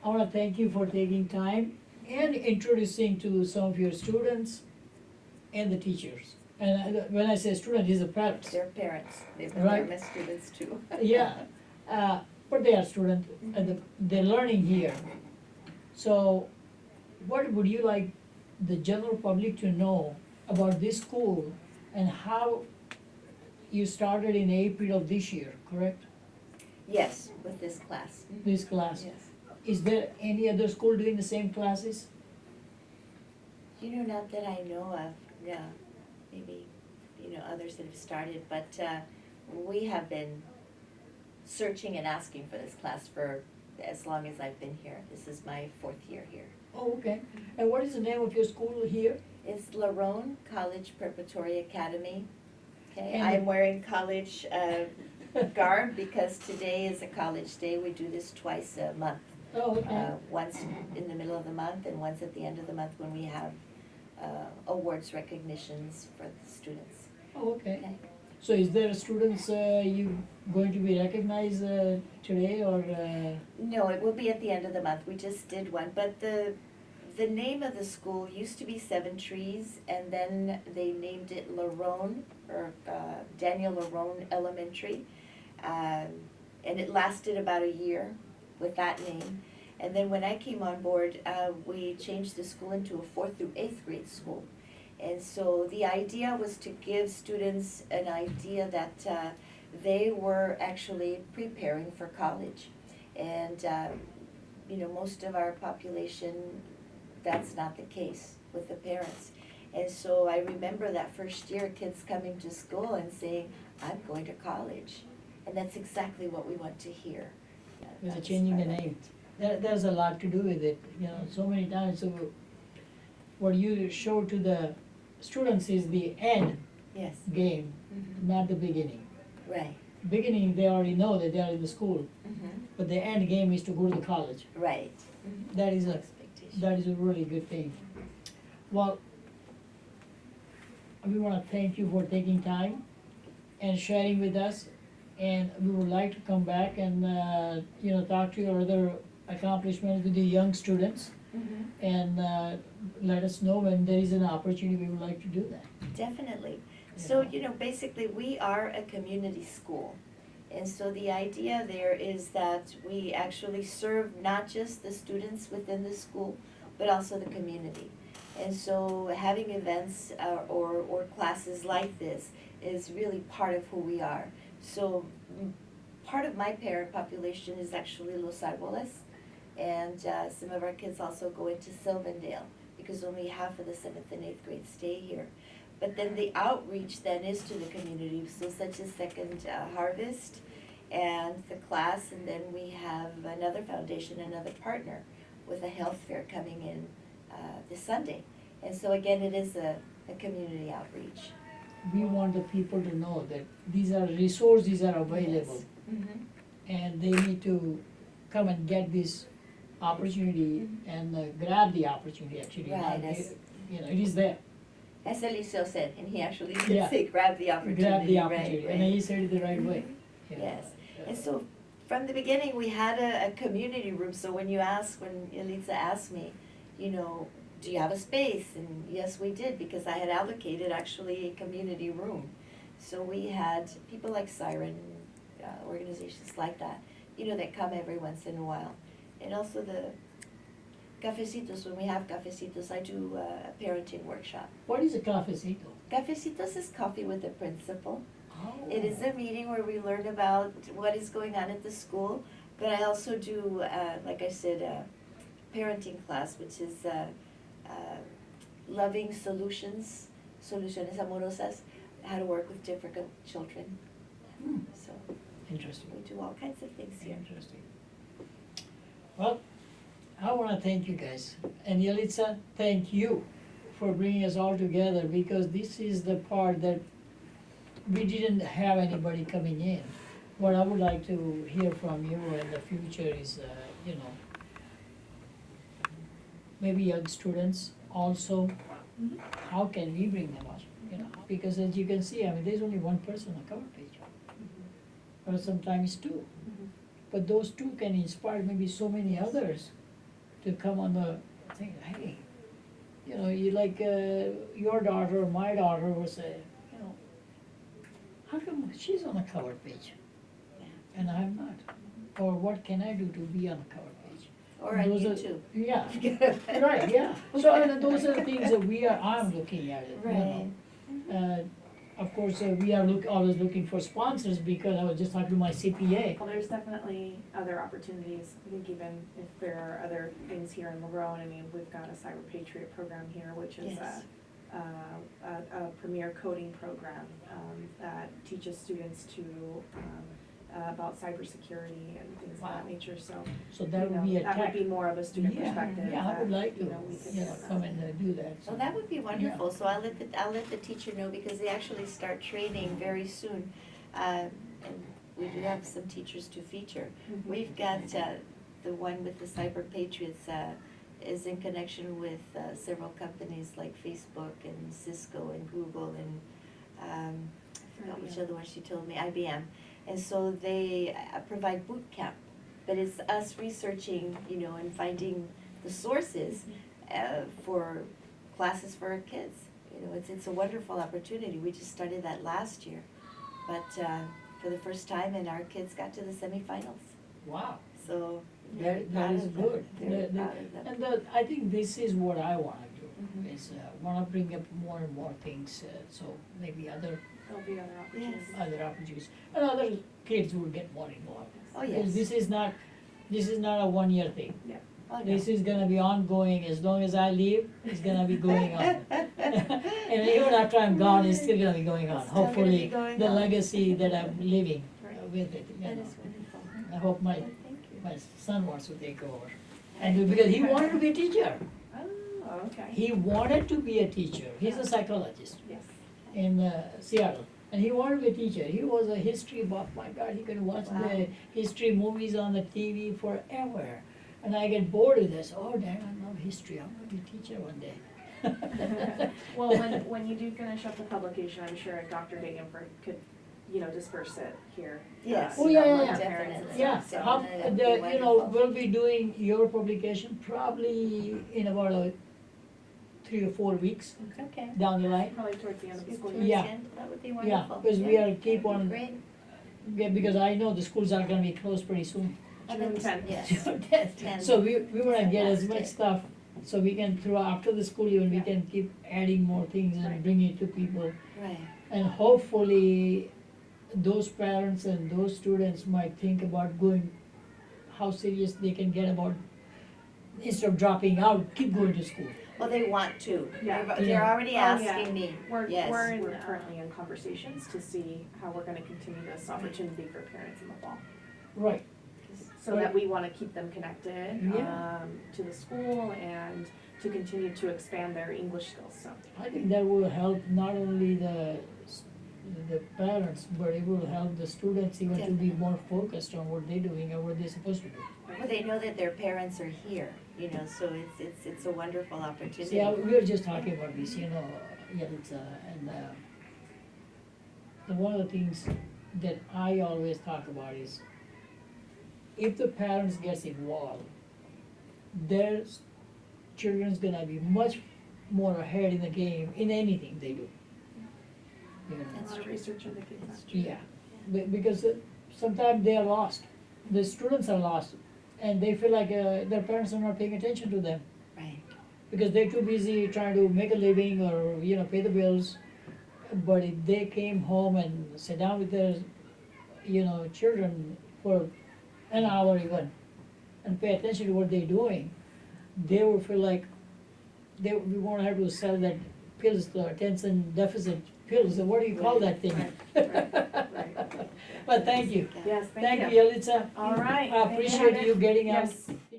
I wanna thank you for taking time and introducing to some of your students and the teachers. And when I say student, these are parents. Their parents, they're Right. my students too. Yeah, but they are students, and they're learning here. So, what would you like the general public to know about this school and how you started in April of this year, correct? Yes, with this class. This class. Yes. Is there any other school doing the same classes? You know, not that I know of, no. Maybe, others that have started, but we have been searching and asking for this class for as long as I've been here. This is my 4th year here. Oh, okay. And what is the name of your school here? It's Larone College Preparatory Academy. Okay, And- I'm wearing college garb because today is a college day. We do this twice a month. Oh, okay. Once in the middle of the month and once at the end of the month when we have awards recognitions for the students. Oh, okay. Okay. So is there students you going to be recognized today or? No, it will be at the end of the month. We just did one, but the name of the school used to be Seven Trees, and then they named it Larone, or Daniel Larone Elementary. And it lasted about a year with that name. And then when I came on board, we changed the school into a 4th through 8th grade school. And so the idea was to give students an idea that they were actually preparing for college. And, most of our population, that's not the case with the parents. And so I remember that first year, kids coming to school and saying, I'm going to college. And that's exactly what we want to hear. With That's changing the part of name. it. There's a lot to do with it, so many times. So what you show to the students is the end Yes. game, Mhm. not the beginning. Right. Beginning, they already know that they are in the school, Mhm. but the end game is to go to the college. Right. Mhm. That is a Expectation. really good thing. Well, we wanna thank you for taking time and sharing with us. And we would like to come back and, talk to your other accomplishments with the young students. Mhm. And let us know when there is an opportunity, we would like to do that. Definitely. So, Yeah. basically, we are a community school. And so the idea there is that we actually serve not just the students within the school, but also the community. And so having events or classes like this is really part of who we are. So part of my parent population is actually Los Arboles. And some of our kids also go into Sylvandale because only half of the 7th and 8th grade stay here. But then the outreach then is to the community, so such as Second Harvest and the class, and then we have another foundation, another partner with a health fair coming in this Sunday. And so again, it is a community outreach. We want the people to know that these are resources are available, Mhm. and they need to come and get this opportunity and grab the opportunity actually. Right, It is there. As Eliseo said, and he actually did Yeah. say, grab the opportunity. Grab the right, opportunity, right. and he said it the right way. Yeah. Yes, and so from the beginning, we had a community room, so when Elisa asked me, do you have a space? And yes, we did, because I had allocated actually a community room. So we had people like Siren, organizations like that, that come every once in a while. And also the cafecitos, when we have cafecitos, I do a parenting workshop. What is a cafecito? Cafecitos is coffee with the principal. Oh. It is a meeting where we learn about what is going on at the school, but I also do, like I said, a parenting class, which is loving solutions, soluciones amorosas, how to work with difficult children. Hmm. So Interesting. we do all kinds of things here. Interesting. Well, I want to thank you guys. And Yelitsa, thank you for bringing us all together, because this is the part that we didn't have anybody coming in. What I would like to hear from you in the future is, maybe young students also, how can we bring them up? Because as you can see, there's only one person on cover page, or sometimes two. Mhm. But those two can inspire maybe so many others to come on the thing, hey, you know, you like, your daughter or my daughter will say, you know, how come she's on the cover page and I'm not? Or what can I do to be on the cover page? Or on Those are- YouTube. Yeah, right, yeah. So, and those are the things that I'm looking at it, you know. Right. Of course, we are always looking for sponsors, because I was just talking to my CPA. Well, there's definitely other opportunities. I think even if there are other things here in Lerone, I mean, we've got a Cyber Patriot program here, which is Yes. a premier coding program that teaches students to about cybersecurity and things of that Wow. nature. So So that would be a that would tech. be more of a student Yeah, perspective. yeah, I would that, like to, you know, we could, you know, come and do that. Well, that would be wonderful, so I'll let the teacher know, because they actually start training very soon. And we do have some teachers to feature. Mhm. We've got, the one with the Cyber Patriots, is in connection with, several companies like Facebook and Cisco and Google and, I forgot which IBM. other one she told me, IBM. And so they provide boot camp, but it's us researching, you know, and finding the sources for classes for our kids. You know, it's a wonderful opportunity. We just started that last year, but for the first time, and our kids got to the semifinals. Wow, So that is good. Very proud of them. And I think this is what I wanna do, Mhm. is wanna bring up more and more things, so maybe There'll be other opportunities. other opportunities, and other kids will get more involved. Oh, Because yes. this is not a one-year thing. Oh, no. This is gonna be ongoing, as long as I live, it's gonna be going on. And even after I'm gone, it's still gonna be going on, It's still gonna be hopefully, going the on. legacy that I'm living Right. with it, you That know. is wonderful. I hope Well, thank you. my son wants to take over, and because he wanted to be a teacher, Oh, okay. he wanted to be a teacher, he's a psychologist Yes. in Seattle. And he wanted to be a teacher, he was a history buff, my God, he could watch Wow. the history movies on the TV forever. And I get bored with this, oh, Dad, I love history, I'm gonna be a teacher one day. Well, when you do finish up the publication, I'm sure Dr. Dehghan could, you know, disperse it here. Yes. Oh, you know, yeah, among yeah, the parents and definitely. stuff, Yeah, so- how, Definitely, that'd be you know, wonderful. we'll be doing your publication probably in about 3 or 4 weeks Okay. down the line. Probably towards the end of the school year. Yeah. That would be Yeah, wonderful. because we are keep that'd be on, Great. yeah, because I know the schools are gonna be closed pretty soon. June 10th. Yes. So we wanna get as much Fantastic. stuff, so we can throw after the school year, we Yeah. can keep adding more things and Right. bring it to people. Right. And hopefully, those parents and those students might think about going, how serious they can get about, instead of dropping out, keep going to school. Well, they want to. Yeah. They're Yeah. already Oh, yeah. asking me. We're Yes. currently in conversations to see how we're gonna continue this opportunity for parents in the fall. Right, So that we wanna keep them connected, Yeah. to the school and to continue to expand their English skills, so. I think that will help not only the parents, but it will help the students even to be Definitely. more focused on what they're doing and what they're supposed to do. Well, they know that their parents are here, you know, so it's a wonderful opportunity. See, we were just talking about this, you know, and one of the things that I always talk about is, if the parents gets involved, their children's gonna be much more ahead in the game in anything they do. You know? A That's lot of true. research indicates That's that. true. Yeah, because sometimes they are lost, the students are lost, and they feel like their parents are not paying attention to them, Right. because they're too busy trying to make a living or, you know, pay the bills. But if they came home and sat down with their, you know, children for an hour even, and pay attention to what they're doing, they will feel like we won't have to sell that pills, the attention deficit pills, or what do you call that thing? Right. But thank you. Yes, Thank you, Yalitza. All right. I appreciate you getting out. Yes.